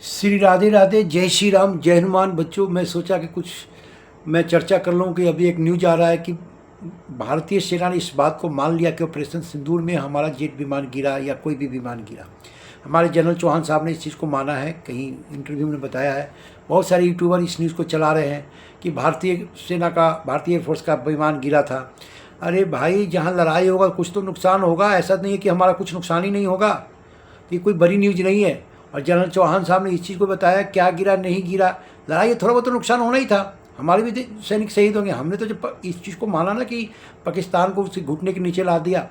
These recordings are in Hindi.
श्री राधे राधे, जय श्री राम, जय हनुमान। बच्चों, मैं सोचा कि कुछ मैं चर्चा कर लूँ कि अभी एक न्यूज आ रहा है कि भारतीय सेना ने इस बात को मान लिया कि ऑपरेशन सिंदूर में हमारा जेट विमान गिरा या कोई भी विमान गिरा। हमारे जनरल चौहान साहब ने इस चीज़ को माना है, कहीं इंटरव्यू में बताया है। बहुत सारे यूट्यूबर इस न्यूज़ को चला रहे हैं कि भारतीय सेना का, भारतीय एयरफोर्स का विमान गिरा था। अरे भाई, जहाँ लड़ाई होगा कुछ तो नुकसान होगा, ऐसा नहीं है कि हमारा कुछ नुकसान ही नहीं होगा। ये कोई बड़ी न्यूज़ नहीं है। और जनरल चौहान साहब ने इस चीज़ को बताया, क्या गिरा नहीं गिरा, लड़ाई थोड़ा बहुत तो नुकसान होना ही था। हमारे भी सैनिक शहीद होंगे। हमने तो जब इस चीज़ को माना ना कि पाकिस्तान को उसके घुटने के नीचे ला दिया।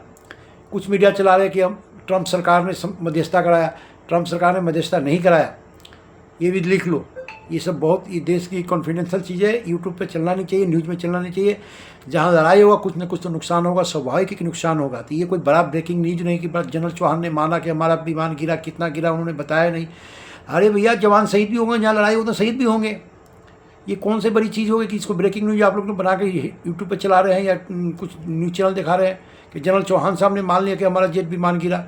कुछ मीडिया चला रहे कि हम ट्रंप सरकार ने मध्यस्थता कराया। ट्रंप सरकार ने मध्यस्थता नहीं कराया, ये भी लिख लो। ये सब बहुत, ये देश की कॉन्फिडेंशियल चीज़ है, यूट्यूब पे चलना नहीं चाहिए, न्यूज़ में चलना नहीं चाहिए। जहाँ लड़ाई होगा कुछ न कुछ तो नुकसान होगा, स्वाभाविक कि नुकसान होगा। तो ये कोई बड़ा ब्रेकिंग न्यूज़ नहीं कि जनरल चौहान ने माना कि हमारा विमान गिरा, कितना गिरा उन्होंने बताया नहीं। अरे भैया, जवान शहीद भी होंगे, जहाँ लड़ाई हो तो शहीद भी होंगे। ये कौन सी बड़ी चीज़ होगी कि इसको ब्रेकिंग न्यूज़ आप लोग ने बना के यूट्यूब पर चला रहे हैं या कुछ न्यूज़ चैनल दिखा रहे हैं कि जनरल चौहान साहब ने मान लिया कि हमारा जेट विमान गिरा।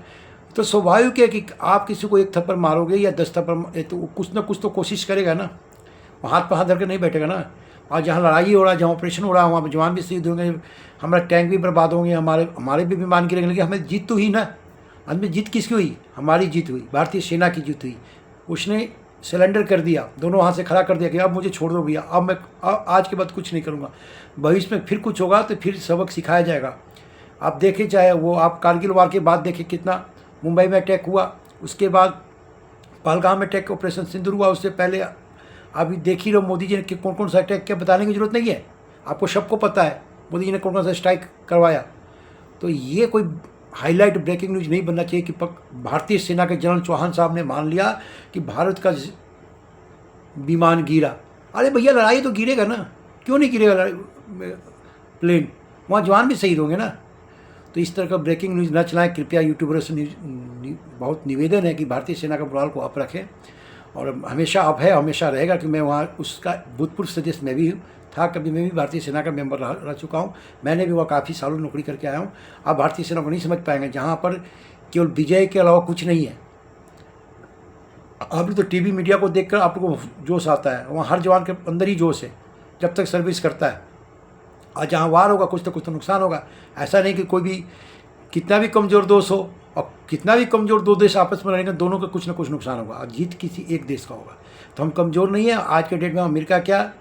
तो स्वाभाविक है कि आप किसी को एक थप्पड़ मारोगे या 10 थप्पड़, तो कुछ ना कुछ तो कोशिश करेगा ना, हाथ पर हाथ धर के नहीं बैठेगा ना। और जहाँ लड़ाई हो रहा है, जहाँ ऑपरेशन हो रहा है, वहाँ पर जवान भी शहीद होंगे, हमारे टैंक भी बर्बाद होंगे, हमारे भी विमान गिरेंगे। लेकिन हमें जीत तो हुई ना। अंत में जीत किसकी हुई? हमारी जीत हुई, भारतीय सेना की जीत हुई। उसने सिलेंडर कर दिया, दोनों हाथ से खड़ा कर दिया कि अब मुझे छोड़ दो भैया, अब मैं आज के बाद कुछ नहीं करूँगा। भविष्य में फिर कुछ होगा तो फिर सबक सिखाया जाएगा। आप देखें, चाहे वो आप कारगिल वार के बाद देखें कितना मुंबई में अटैक हुआ, उसके बाद पहलगाम में अटैक, ऑपरेशन सिंदूर हुआ, उससे पहले अभी देख ही रहो मोदी जी ने कौन कौन सा अटैक किया। बताने की जरूरत नहीं है, आपको सबको पता है मोदी जी ने कौन कौन सा स्ट्राइक करवाया। तो ये कोई हाईलाइट ब्रेकिंग न्यूज़ नहीं बनना चाहिए कि भारतीय सेना के जनरल चौहान साहब ने मान लिया कि भारत का विमान गिरा। अरे भैया, लड़ाई तो गिरेगा ना, क्यों नहीं गिरेगा प्लेन? वहाँ जवान भी शहीद होंगे ना। तो इस तरह का ब्रेकिंग न्यूज़ न चलाएं कृपया। यूट्यूबरों से बहुत निवेदन है कि भारतीय सेना का मोराल को अप रखें, और हमेशा अप है, हमेशा रहेगा कि मैं वहाँ उसका भूतपूर्व सदस्य मैं भी था। कभी मैं भी भारतीय सेना का मेंबर रह चुका हूँ। मैंने भी वहाँ काफ़ी सालों नौकरी करके आया हूँ। आप भारतीय सेना को नहीं समझ पाएंगे जहाँ पर केवल विजय के अलावा कुछ नहीं है। आप लोग तो टीवी मीडिया को देखकर आप लोगों को जोश आता है, वहाँ हर जवान के अंदर ही जोश है जब तक सर्विस करता है। और जहाँ वार होगा कुछ तो नुकसान होगा। ऐसा नहीं कि कोई भी कितना भी कमज़ोर दोष हो और कितना भी कमज़ोर दो देश आपस में रहेंगे, दोनों का कुछ ना कुछ नुकसान होगा और जीत किसी एक देश का होगा। तो हम कमज़ोर नहीं है। आज के डेट में अमेरिका क्या,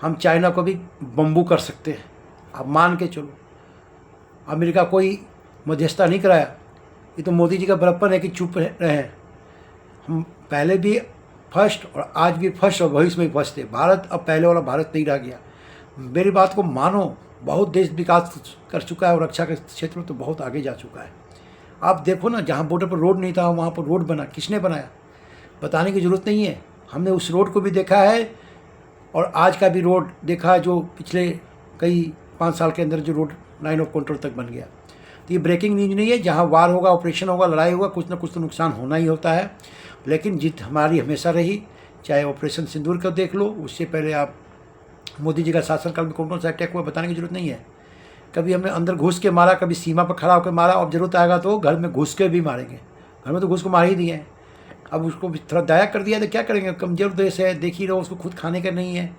हम चाइना को भी बम्बू कर सकते हैं। आप मान के चलो, अमेरिका कोई मध्यस्थता नहीं कराया। ये तो मोदी जी का बड़प्पन है कि चुप रहे हैं। हम पहले भी फर्स्ट और आज भी फर्स्ट और भविष्य में भी फर्स्ट थे। भारत अब पहले वाला भारत नहीं रह गया। मेरी बात को मानो, बहुत देश विकास कर चुका है और रक्षा के क्षेत्र में तो बहुत आगे जा चुका है। आप देखो ना, जहाँ बॉर्डर पर रोड नहीं था वहाँ पर रोड बना। किसने बनाया? बताने की ज़रूरत नहीं है। हमने उस रोड को भी देखा है और आज का भी रोड देखा है, जो पिछले कई 5 साल के अंदर जो रोड लाइन ऑफ कंट्रोल तक बन गया। तो ये ब्रेकिंग न्यूज नहीं है। जहाँ वार होगा, ऑपरेशन होगा, लड़ाई होगा, कुछ ना कुछ तो नुकसान होना ही होता है। लेकिन जीत हमारी हमेशा रही। चाहे ऑपरेशन सिंदूर का देख लो, उससे पहले आप मोदी जी का शासनकाल में कौन कौन सा अटैक हुआ, बताने की जरूरत नहीं है। कभी हमने अंदर घुस के मारा, कभी सीमा पर खड़ा होकर मारा, अब जरूरत आएगा तो घर में घुस के भी मारेंगे। घर में तो घुस को मार ही दिए हैं, अब उसको थोड़ा दया कर दिया तो क्या करेंगे? कमजोर देश है, देख ही रहो, उसको खुद खाने का नहीं है।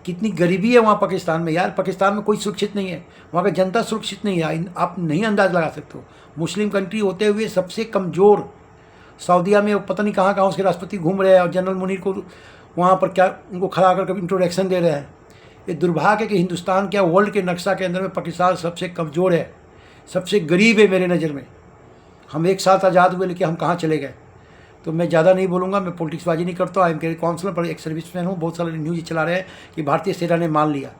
कितनी गरीबी है वहाँ पाकिस्तान में यार। पाकिस्तान में कोई सुरक्षित नहीं है, वहाँ का जनता सुरक्षित नहीं है। आप नहीं अंदाज़ लगा सकते हो। मुस्लिम कंट्री होते हुए सबसे कमज़ोर सऊदीया में पता नहीं कहाँ कहाँ उसके राष्ट्रपति घूम रहे हैं और जनरल मुनीर को वहाँ पर क्या उनको खड़ा कर कभी इंट्रोडक्शन दे रहे हैं। ये दुर्भाग्य है कि हिंदुस्तान क्या, वर्ल्ड के नक्शा के अंदर में पाकिस्तान सबसे कमज़ोर है, सबसे गरीब है मेरे नज़र में। हम एक साथ आज़ाद हुए, लेकिन हम कहाँ चले गए? तो मैं ज़्यादा नहीं बोलूँगा, मैं पॉलिटिक्सबाजी नहीं करता। आई एम कैरियर काउंसलर, पर एक सर्विसमैन हूँ। बहुत सारे न्यूज़ चला रहे हैं कि भारतीय सेना ने मान लिया।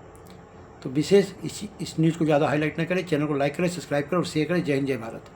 तो विशेष इस न्यूज़ को ज़्यादा हाईलाइट न करें। चैनल को लाइक करें, सब्सक्राइब करें और शेयर करें। जय हिंद, जय भारत।